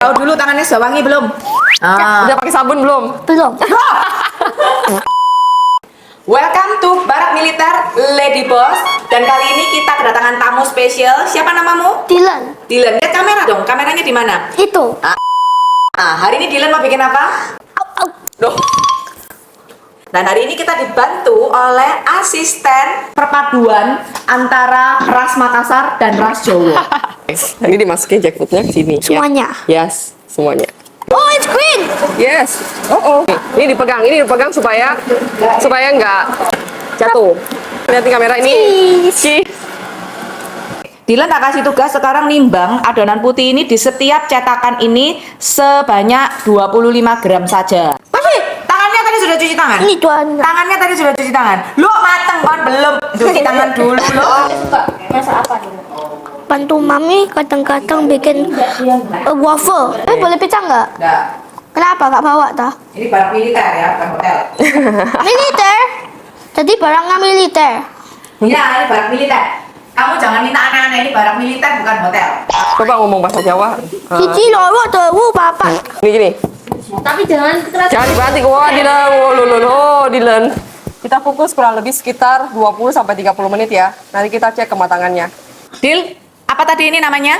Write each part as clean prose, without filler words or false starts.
Tahu dulu tangannya sudah wangi belum? Udah pakai sabun belum? Belum. Welcome to Barak Militer Lady Boss. Dan kali ini kita kedatangan tamu spesial. Siapa namamu? Dylan. Dylan. Lihat kamera dong. Kameranya di mana? Itu. Hari ini Dylan mau bikin apa? Au, au. Loh. Dan hari ini kita dibantu oleh asisten perpaduan antara ras Makassar dan ras Jawa. Ini dimasukin jackfruitnya ke sini. Semuanya. Ya. Yes, semuanya. Oh, it's green. Yes. Oh. Ini dipegang supaya nggak jatuh. Lihatin kamera ini. Cheese. Dylan tak kasih tugas sekarang nimbang adonan putih ini di setiap cetakan ini sebanyak 25 gram saja. Tapi tangannya tadi sudah cuci tangan? Ini tuan. Tangannya tadi sudah cuci tangan. Lu mateng kan belum cuci tangan dulu lo. Masak apa dulu? Bantu mami kadang-kadang bikin waffle. Boleh pecah nggak? Enggak. Kenapa nggak bawa tah? Ini barang militer ya, bukan hotel. Militer. Jadi barangnya militer. Iya, ini barang militer. Kamu jangan minta aneh-aneh, ini barang militer bukan hotel. Coba ngomong bahasa Jawa. Cici loro tuh, papa. Gini. Tapi jangan keras. Jangan dibanting. Wah, Dylan. Oh, Dylan. Kita fokus kurang lebih sekitar 20 sampai 30 menit ya. Nanti kita cek kematangannya. Dil, apa tadi ini namanya?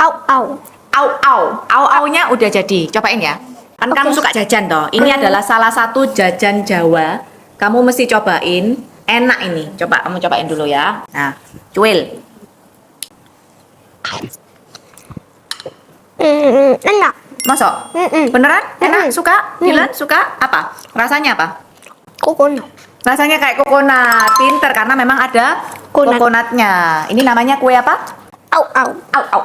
Au, au. Au-au. Au-aunya udah jadi. Cobain ya. Kan kamu suka jajan toh. Ini adalah salah satu jajan Jawa. Kamu mesti cobain. Enak ini. Coba kamu cobain dulu ya. Nah, cuil. Enak. Masuk? Beneran? Enak? Suka? Dylan suka? Apa? Rasanya apa? Coconut. Rasanya kayak kokonat. Pinter karena memang ada Coconut. kokonatnya. Ini namanya kue apa? Au, au. Au-au.